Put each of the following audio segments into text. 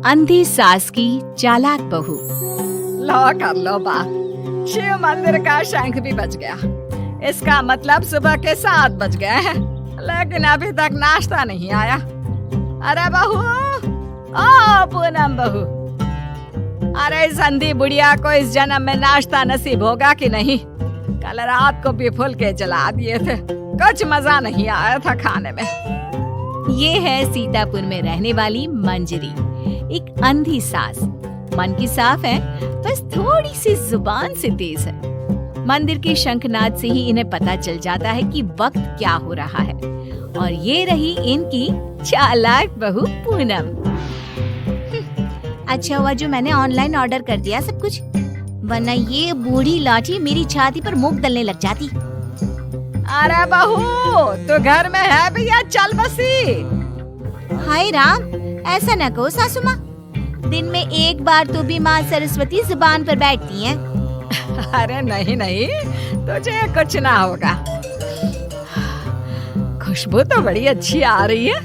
अंधी सास की चालाक बहू। लो कर लो बात, शिव मंदिर का शंख भी बज गया। इसका मतलब सुबह के 7 बज गए हैं, लेकिन अभी तक नाश्ता नहीं आया। अरे बहू, ओ पूनम बहू, अरे इस अंधी बुढ़िया को इस जन्म में नाश्ता नसीब होगा कि नहीं? कल रात को भी फुलके जला दिए थे, कुछ मजा नहीं आया था खाने में। ये है सीतापुर में रहने वाली मंजरी, एक अंधी सास। मन की साफ है, बस थोड़ी सी जुबान से तेज है। मंदिर के शंखनाद से ही इन्हें पता चल जाता है कि वक्त क्या हो रहा है। और ये रही इनकी चालाक बहू पूनम। अच्छा हुआ जो मैंने ऑनलाइन ऑर्डर कर दिया सब कुछ, वरना ये बूढ़ी लाठी मेरी छाती पर मूंग दलने लग जाती। अरे बहू, तो घर में है भैया, चल बसी। हाय राम, ऐसा न कहो सासू माँ, दिन में एक बार तो भी माँ सरस्वती जुबान पर बैठती हैं। अरे नहीं नहीं, तुझे कुछ ना होगा। खुशबू तो बड़ी अच्छी आ रही है।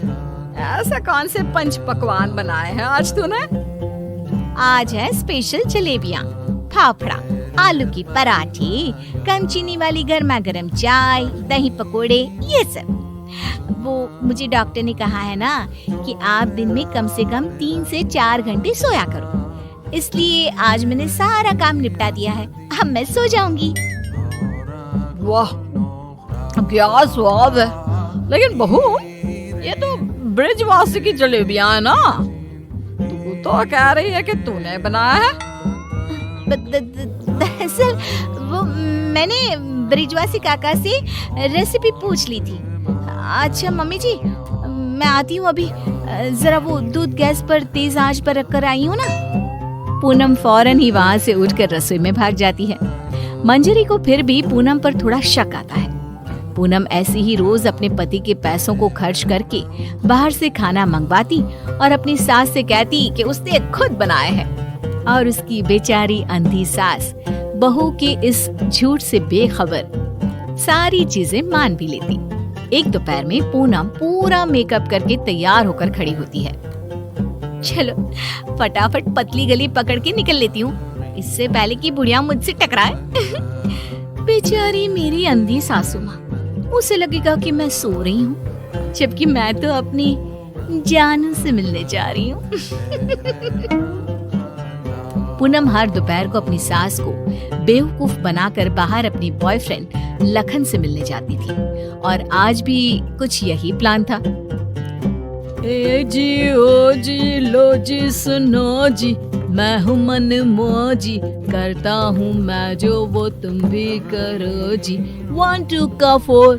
ऐसा कौन से पंच पकवान बनाए हैं आज तूने? आज है स्पेशल जलेबियाँ, फाफड़ा, आलू की पराठे, कम चीनी वाली गर्मा गर्म चाय, दही पकोड़े, ये सब। वो मुझे डॉक्टर ने कहा है ना कि आप दिन में कम से कम 3 से 4 घंटे सोया करो, इसलिए आज मैंने सारा काम निपटा दिया है। अब मैं सो जाऊंगी। वाह, क्या स्वाद है। लेकिन बहू, ये तो ब्रिजवासी की जलेबियाँ है ना? तू तो कह रही है कि तूने बनाया है। दरअसल वो मैंने ब्रिजवासी काका से रेसिपी पूछ ली थी। अच्छा मम्मी जी, मैं आती हूँ अभी, जरा वो दूध गैस पर तेज आंच पर रखकर आई हूँ ना। पूनम फौरन ही वहाँ से उठकर रसोई में भाग जाती है। मंजरी को फिर भी पूनम पर थोड़ा शक आता है। पूनम ऐसे ही रोज अपने पति के पैसों को खर्च करके बाहर से खाना मंगवाती और अपनी सास से कहती कि उसने खुद बनाया है, और उसकी बेचारी अंधी सास बहू के इस झूठ से बेखबर सारी चीजें मान भी लेती। एक दोपहर में पूनम पूरा मेकअप करके तैयार होकर खड़ी होती है। चलो फटाफट पतली गली पकड़ के निकल लेती हूँ, इससे पहले कि बुढ़िया मुझसे टकराए। बेचारी मेरी अंधी सासू माँ, उसे लगेगा कि मैं सो रही हूँ, जबकि मैं तो अपनी जान से मिलने जा रही हूँ। पूनम हर दोपहर को अपनी सास को बेवकूफ बनाकर बाहर अपनी बॉयफ्रेंड लखन से मिलने जाती थी, और आज भी कुछ यही प्लान था। ए जी ओ जी लो जी सुनो जी, मैं हूँ मन मौजी, करता हूँ मैं जो वो तुम भी करो जी। 1 2 का 4,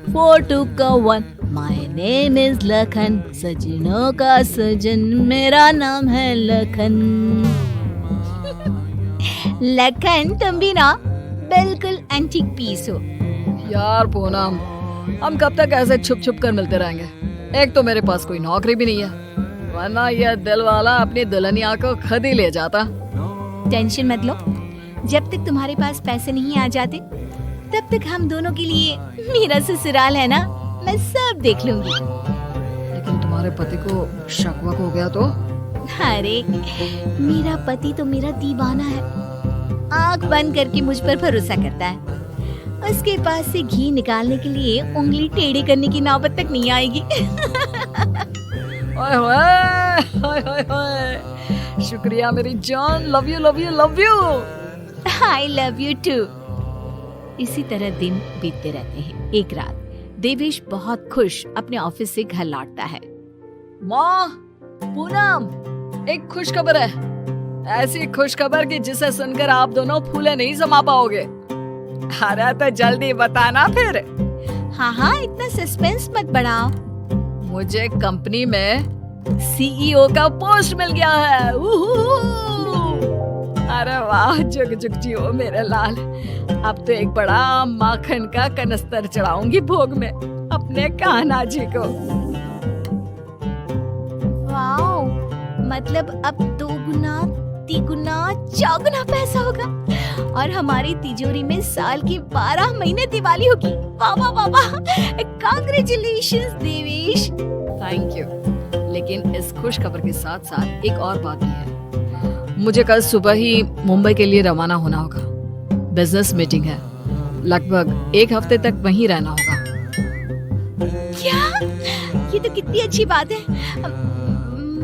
4 2 का 1, माय नेम इज लखन, सजनों का सजन मेरा नाम है लखन। लखन, तुम भी ना बिल्कुल एंटीक पीस हो। यार पूनम, हम कब तक ऐसे छुप छुप कर मिलते रहेंगे? एक तो मेरे पास कोई नौकरी भी नहीं है, वरना यह दिल वाला अपनी दुल्हनिया को खुद ही ले जाता। टेंशन मत लो, जब तक तुम्हारे पास पैसे नहीं आ जाते तब तक हम दोनों के लिए मेरा ससुराल है ना, मैं सब देख लूंगी। लेकिन तुम्हारे पति को शक वक हो गया तो? अरे मेरा पति तो मेरा दीवाना है, आंख बंद करके मुझ पर भरोसा करता है। उसके पास से घी निकालने के लिए उंगली टेढ़ी करने की नौबत तक नहीं आएगी। ओए होए, होए होए, शुक्रिया मेरी जान, love you love you love you. I love you too. इसी तरह दिन बीतते रहते हैं। एक रात देवेश बहुत खुश अपने ऑफिस से घर लौटता है। माँ, पूनम, एक खुश खबर है, ऐसी खुश खबर कि जिसे सुनकर आप दोनों फूले नहीं समा पाओगे। अरे तो जल्दी बताना फिर। हाँ हाँ, इतना सस्पेंस मत बढ़ाओ। मुझे कंपनी में सीईओ का पोस्ट मिल गया है। अरे वाह, जुग जुग जियो मेरे लाल। अब तो एक बड़ा माखन का कनस्तर चढ़ाऊंगी भोग में अपने कान्हा जी को। वाओ, मतलब अब 2 गुना 3 गुना 4 गुना पैसा होगा, और हमारी तिजोरी में साल की 12 महीने दिवाली होगी। वाह वाह वाह वाह, कांग्रेचुलेशंस देवेश। Thank you. लेकिन इस खुश खबर के साथ साथ एक और बात भी है। मुझे कल सुबह ही मुंबई के लिए रवाना होना होगा। बिजनेस मीटिंग है, लगभग 1 हफ्ते तक वहीं रहना होगा। क्या? ये तो कितनी अच्छी बात है।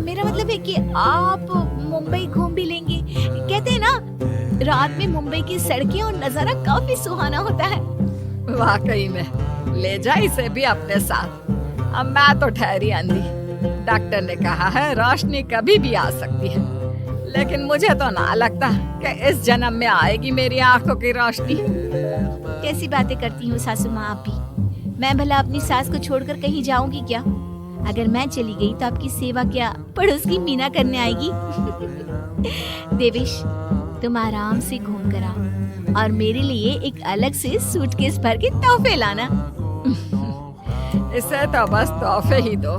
मेरा मतलब है कि आप मुंबई घूम भी लेंगे। कहते हैं ना, रात में मुंबई की सड़कें और नजारा काफी सुहाना होता है। वाकई में, ले जा इसे भी अपने साथ। अब मैं तो ठहरी अंधी। डॉक्टर ने कहा है रोशनी कभी भी आ सकती है, लेकिन मुझे तो ना लगता कि इस जन्म में आएगी मेरी आंखों की रोशनी। कैसी बातें करती हूँ सासू माँ आप भी। मैं भला अपनी सास को छोड़कर कहीं जाऊंगी क्या? अगर मैं चली गई तो आपकी सेवा क्या पड़ोस की मीना करने आएगी? देवेश, तुम आराम से घूम कर आओ और मेरे लिए एक अलग से सूटकेस भर के तोहफे लाना। इसे तो बस तोहफे ही दो,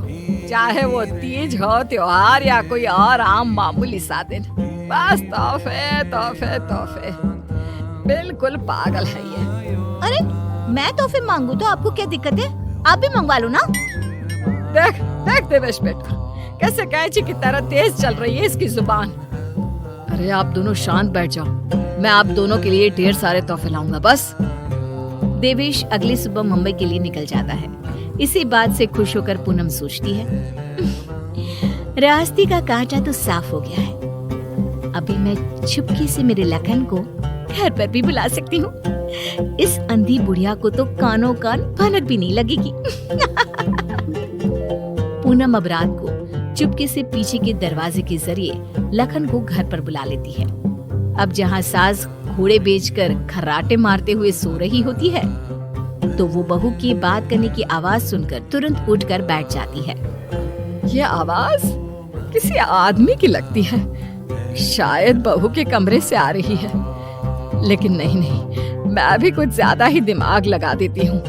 चाहे वो तीज हो, त्योहार या कोई और आम मामूली सा दिन। बस तोहफे तोहफे तोहफे। बिल्कुल पागल है ये। अरे मैं तोहफे मांगू तो आपको क्या दिक्कत है? आप भी मंगवा लो ना। देख देख देवेश बेटा, कैसे कैंची की तरह तेज चल रही है इसकी जुबान। अरे आप दोनों शांत बैठ जाओ, मैं आप दोनों के लिए ढेर सारे तोहफे लाऊंगा बस। देवेश अगली सुबह मुंबई के लिए निकल जाता है। इसी बात से खुश होकर पूनम सोचती है, रास्ते का कांटा तो साफ हो गया है। अभी मैं चुपके से मेरे लखन को घर पर भी बुला सकती हूँ। इस अंधी बुढ़िया को तो कानों कान भनक भी नहीं लगेगी। पूनम अब रात को चुपके से पीछे के दरवाजे के जरिए लखन को घर पर बुला लेती है। अब जहाँ सास घोड़े बेचकर खर्राटे मारते हुए सो रही होती है, तो वो बहू की बात करने की आवाज सुनकर तुरंत उठकर बैठ जाती है। ये आवाज किसी आदमी की लगती है, शायद बहू के कमरे से आ रही है। लेकिन नहीं नहीं, मैं भी कुछ ज्यादा ही दिमाग लगा देती हूँ।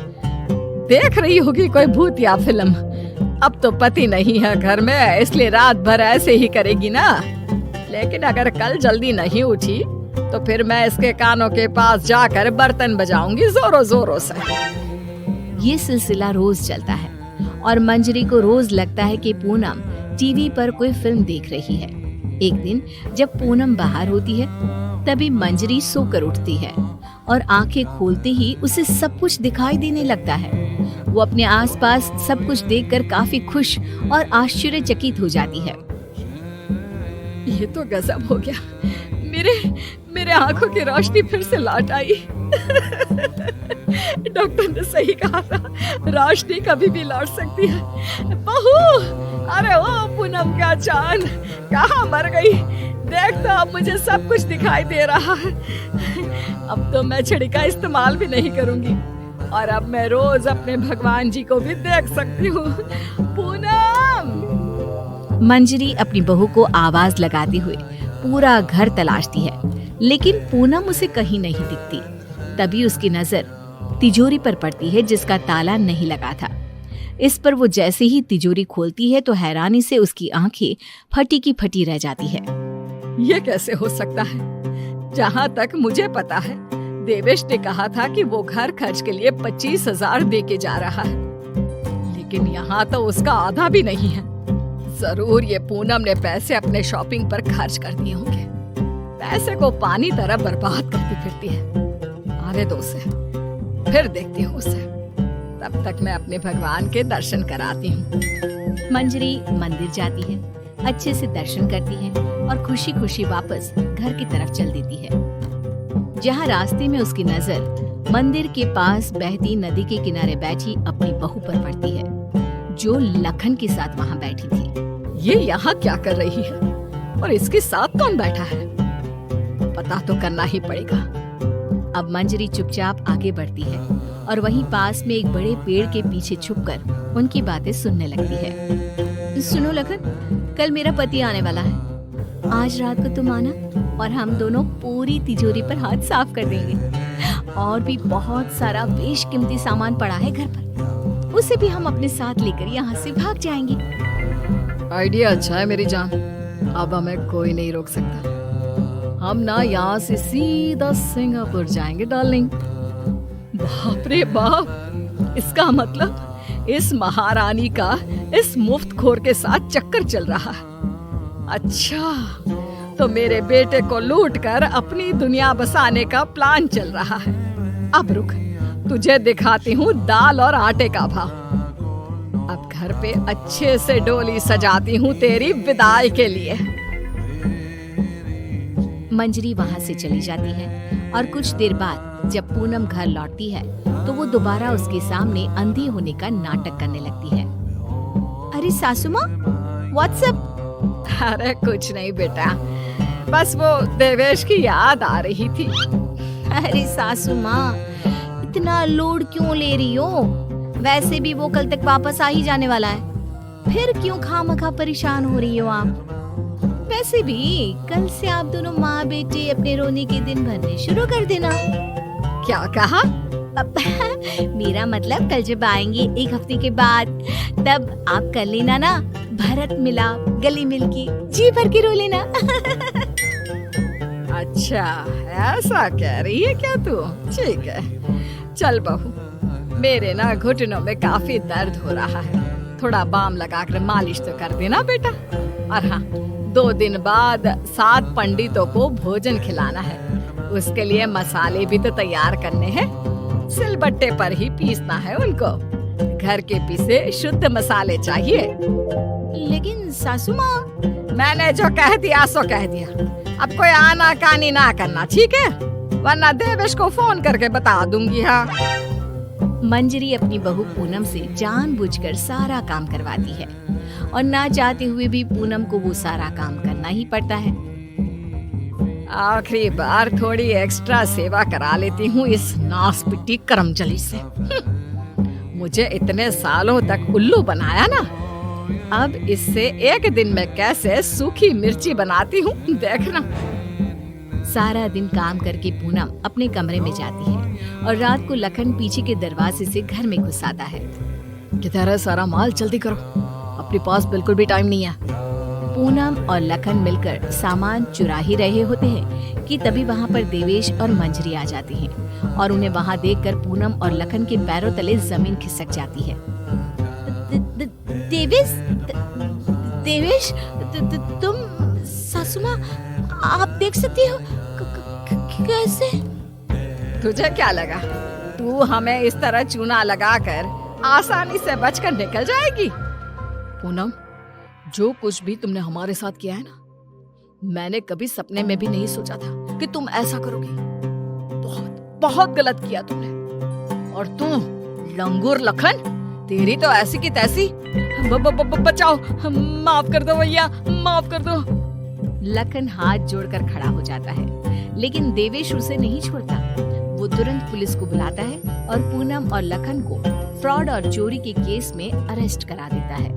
देख रही होगी कोई भूत या फिल्म। अब तो पति नहीं है घर में, इसलिए रात भर ऐसे ही करेगी ना। लेकिन अगर कल जल्दी नहीं उठी तो फिर मैं इसके कानों के पास जाकर बर्तन बजाऊंगी जोरों जोरों से। ये सिलसिला रोज चलता है और मंजरी को रोज लगता है कि पूनम टीवी पर कोई फिल्म देख रही है। एक दिन जब पूनम बाहर होती है, तभी मंजरी सोकर उठती है और आंखें खोलते ही उसे सब कुछ दिखाई देने लगता है। वो अपने आसपास सब कुछ देखकर काफी खुश और आश्चर्यचकित हो जाती है। ये तो गजब हो गया, मेरे आंखों की रोशनी फिर से लौट आई। डॉक्टर ने सही कहा था, रोशनी कभी भी लौट सकती है। बहू, अरे ओ पूनम का चांद, कहाँ मर गई? देख तो अब मुझे सब कुछ दिखाई दे रहा है। अब तो मैं छड़ी का इस्तेमाल भी नहीं करूंगी और अब मैं रोज अपने भगवान जी को भी देख सकती हूँ। पूनम! मंजरी अपनी बहू को आवाज लगाते हुए पूरा घर तलाशती है, लेकिन पूनम उसे कहीं नहीं दिखती। तभी उसकी नजर तिजोरी पर पड़ती है जिसका ताला नहीं लगा था। इस पर वो जैसे ही तिजोरी खोलती है तो हैरानी से उसकी आंखें फटी की फटी रह जाती है। ये कैसे हो सकता है? जहाँ तक मुझे पता है, देवेश ने कहा था कि वो घर खर्च के लिए 25,000 दे के जा रहा है, लेकिन यहाँ तो उसका आधा भी नहीं है। जरूर ये पूनम ने पैसे अपने शॉपिंग पर खर्च कर दिए होंगे। पैसे को पानी तरह बर्बाद करती फिरती है। आने दो उसे, फिर देखती हूँ उसे। तब तक मैं अपने भगवान के दर्शन कराती हूँ। मंजरी मंदिर जाती है, अच्छे से दर्शन करती है और खुशी खुशी वापस घर की तरफ चल देती है। जहाँ रास्ते में उसकी नजर मंदिर के पास बहती नदी के किनारे बैठी अपनी बहू पर पड़ती है, जो लखन के साथ वहाँ बैठी थी। ये यहाँ क्या कर रही है और इसके साथ कौन बैठा है? पता तो करना ही पड़ेगा। अब मंजरी चुपचाप आगे बढ़ती है और वहीं पास में एक बड़े पेड़ के पीछे छुपकर उनकी बातें सुनने लगती है। सुनो लखन, कल मेरा पति आने वाला है। आज रात को तुम आना और हम दोनों पूरी तिजोरी पर हाथ साफ कर देंगे। और भी बहुत सारा बेशकीमती सामान पड़ा है घर पर, उसे भी हम अपने साथ लेकर यहाँ से भाग जाएंगे। आइडिया अच्छा है मेरी जान, अब हमें कोई नहीं रोक सकता। हम ना यहाँ से सीधा सिंगापुर जाएंगे डार्लिंग। बाप रे बाप, इसका मतलब इस महारानी का इस मुफ्तखोर के साथ चक्कर चल रहा है। अच्छा, तो मेरे बेटे को लूट कर अपनी दुनिया बसाने का प्लान चल रहा है। अब रुक, तुझे दिखाती हूँ दाल और आटे का भाव। अब घर पे अच्छे से डोली सजाती हूँ तेरी विदाई के लिए। मंजरी वहां से चली जाती है और कुछ देर बाद जब पूनम घर लौटती है तो वो दोबारा उसके सामने अंधी होने का नाटक करने लगती है। अरे सासू माँ, व्हाट्सएप? अरे कुछ नहीं बेटा, बस वो देवेश की याद आ रही थी। अरे सासू माँ, इतना लोड क्यों ले रही हो? वैसे भी वो कल तक वापस आ ही जाने वाला है, फिर क्यों खामखा परेशान हो रही हो आप? वैसे भी कल से आप दोनों माँ बेटे अपने रोने के दिन भरने शुरू कर देना। क्या कहा? मेरा मतलब कल जब आएंगे 1 हफ्ते के बाद, तब आप कर लेना ना भरत मिलाप, गले मिलके जी भर के रो लेना। अच्छा, ऐसा कह रही है क्या तू? ठीक है, चल बहू, मेरे ना घुटनों में काफी दर्द हो रहा है, थोड़ा बाम लगाकर मालिश तो कर देना बेटा। और हाँ, 2 दिन बाद 7 पंडितों को भोजन खिलाना है, उसके लिए मसाले भी तो तैयार करने हैं। सिलबट्टे पर ही पीसना है उनको, घर के पीसे शुद्ध मसाले चाहिए। लेकिन सासू माँ, मैंने जो कह दिया सो कह दिया, अब कोई आना कानी ना करना, ठीक है? वरना देवेश को फोन करके बता दूंगी। हाँ, मंजरी अपनी बहू पूनम से जानबूझकर सारा काम करवाती है और ना चाहते हुए भी पूनम को वो सारा काम करना ही पड़ता है। आखिरी बार थोड़ी एक्स्ट्रा सेवा करा लेती हूँ इस नासपिटी करमचली से। मुझे इतने सालों तक उल्लू बनाया ना, अब इससे एक दिन में कैसे सूखी मिर्ची बनाती हूँ देखना। सारा दिन काम करके पूनम अपने कमरे में जाती है और रात को लखन पीछे के दरवाजे से घर में घुस आता है। किधर है सारा माल? जल्दी करो, अपने पास बिल्कुल भी टाइम नहीं है। पूनम और लखन मिलकर सामान चुरा ही रहे होते हैं कि तभी वहाँ पर देवेश और मंजरी आ जाती हैं और उन्हें वहाँ देखकर पूनम और लखन के पैरों तले जमीन खिसक जाती है। देवेश, देवेश, तुम? सासू माँ, आप देख सकती हो? कैसे? तुझे क्या लगा तू हमें इस तरह चूना लगाकर आसानी से बचकर निकल जाएगी? पूनम, जो कुछ भी तुमने हमारे साथ किया है ना, मैंने कभी सपने में भी नहीं सोचा था कि तुम ऐसा करोगी। बहुत बहुत गलत किया तुमने। और तू लंगूर लखन, तेरी तो ऐसी की तैसी। बचाओ, माफ कर दो भैया, माफ कर दो। लखन हाथ जोड़कर खड़ा हो जाता है, लेकिन देवेश उसे नहीं छोड़ता। वो तुरंत पुलिस को बुलाता है और पूनम और लखन को फ्रॉड और चोरी के केस में अरेस्ट करा देता है।